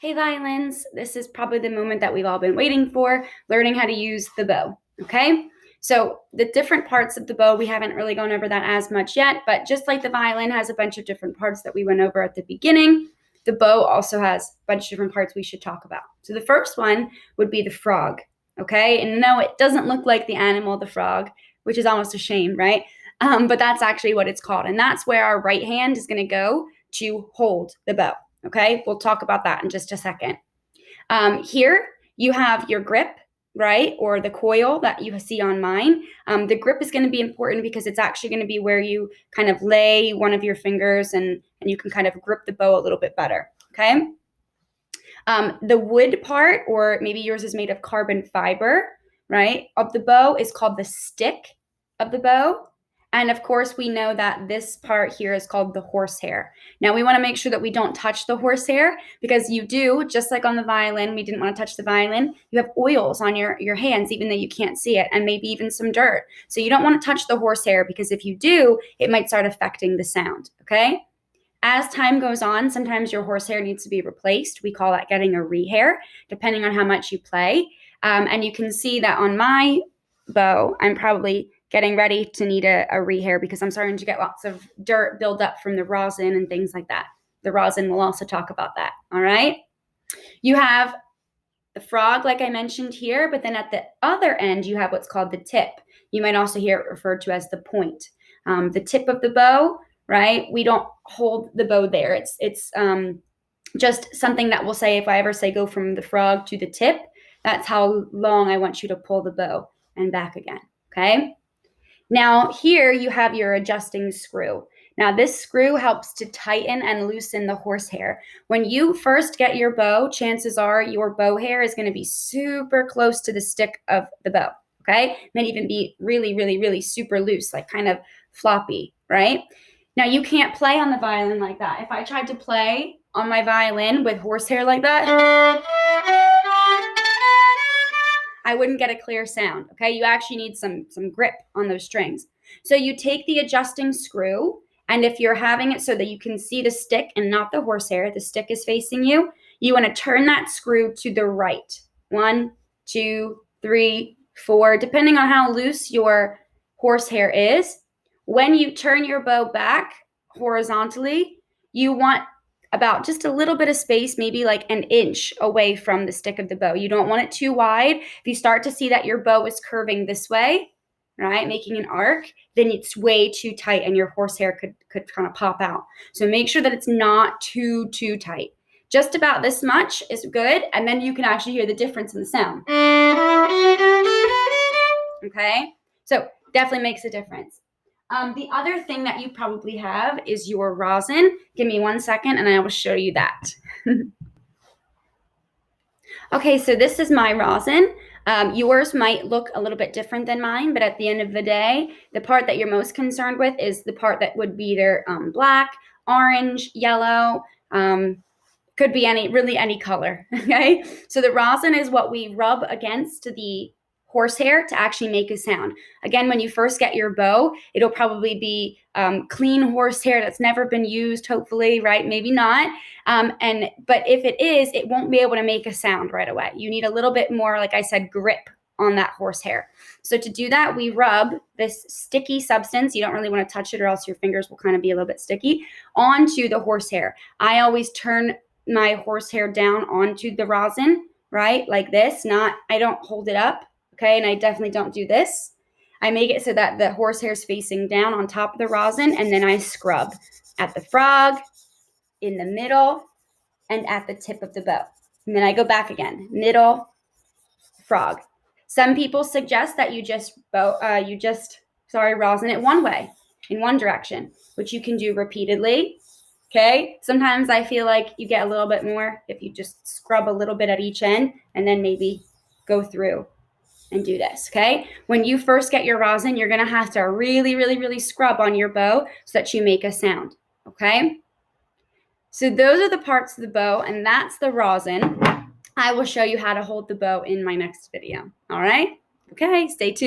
Hey violins, this is probably the moment that we've all been waiting for, learning how to use the bow, okay? So the different parts of the bow, we haven't really gone over that as much yet, but just like the violin has a bunch of different parts that we went over at the beginning, the bow also has a bunch of different parts we should talk about. So the first one would be the frog, okay? And no, it doesn't look like the animal, the frog, which is almost a shame, right? But that's actually what it's called. And that's where our right hand is gonna go to hold the bow. Okay, we'll talk about that in just a second. Here you have your grip, right, or the coil that you see on mine. The grip is going to be important because it's actually going to be where you kind of lay one of your fingers and you can kind of grip the bow a little bit better, okay? The wood part, or maybe yours is made of carbon fiber, right, of the bow is called the stick of the bow. And of course, we know that this part here is called the horsehair. Now, we want to make sure that we don't touch the horsehair because you do, just like on the violin, we didn't want to touch the violin, you have oils on your hands, even though you can't see it, and maybe even some dirt. So you don't want to touch the horsehair because if you do, it might start affecting the sound, okay? As time goes on, sometimes your horsehair needs to be replaced. We call that getting a rehair, depending on how much you play. And you can see that on my bow, I'm probably getting ready to need a rehair because I'm starting to get lots of dirt build up from the rosin and things like that. The rosin, we'll also talk about that, all right? You have the frog, like I mentioned here, but then at the other end, you have what's called the tip. You might also hear it referred to as the point. The tip of the bow, right? We don't hold the bow there. It's just something that we'll say, if I ever say go from the frog to the tip, that's how long I want you to pull the bow and back again, okay? Now here you have your adjusting screw. Now this screw helps to tighten and loosen the horsehair. When you first get your bow, chances are your bow hair is going to be super close to the stick of the bow, okay? It might even be really, really, really super loose, like kind of floppy, right? Now you can't play on the violin like that. If I tried to play on my violin with horsehair like that, I wouldn't get a clear sound, okay? You actually need some grip on those strings. So you take the adjusting screw, and if you're having it so that you can see the stick and not the horsehair, the stick is facing you, you want to turn that screw to the right. 1, 2, 3, 4, depending on how loose your horsehair is. When you turn your bow back horizontally, you want about just a little bit of space, maybe like an inch away from the stick of the bow. You don't want it too wide. If you start to see that your bow is curving this way, right, making an arc, then it's way too tight and your horsehair could kind of pop out. So make sure that it's not too tight. Just about this much is good, and then you can actually hear the difference in the sound. Okay, so definitely makes a difference. The other thing that you probably have is your rosin. Give me 1 second and I will show you that. Okay, so this is my rosin. Yours might look a little bit different than mine, but at the end of the day, the part that you're most concerned with is the part that would be either black, orange, yellow, could be any color, okay? So the rosin is what we rub against the horsehair to actually make a sound. Again, when you first get your bow, it'll probably be clean horsehair that's never been used, hopefully, right? Maybe not. But if it is, it won't be able to make a sound right away. You need a little bit more, like I said, grip on that horsehair. So to do that, we rub this sticky substance. You don't really want to touch it or else your fingers will kind of be a little bit sticky onto the horsehair. I always turn my horsehair down onto the rosin, right? Like this, I don't hold it up. Okay, and I definitely don't do this. I make it so that the horsehair is facing down on top of the rosin, and then I scrub at the frog, in the middle, and at the tip of the bow. And then I go back again, middle, frog. Some people suggest that you just rosin it one way, in one direction, which you can do repeatedly. Okay, sometimes I feel like you get a little bit more if you just scrub a little bit at each end and then maybe go through and do this, okay? When you first get your rosin, you're gonna have to really, really, really scrub on your bow so that you make a sound, okay? So those are the parts of the bow, and that's the rosin. I will show you how to hold the bow in my next video, all right? Okay, stay tuned.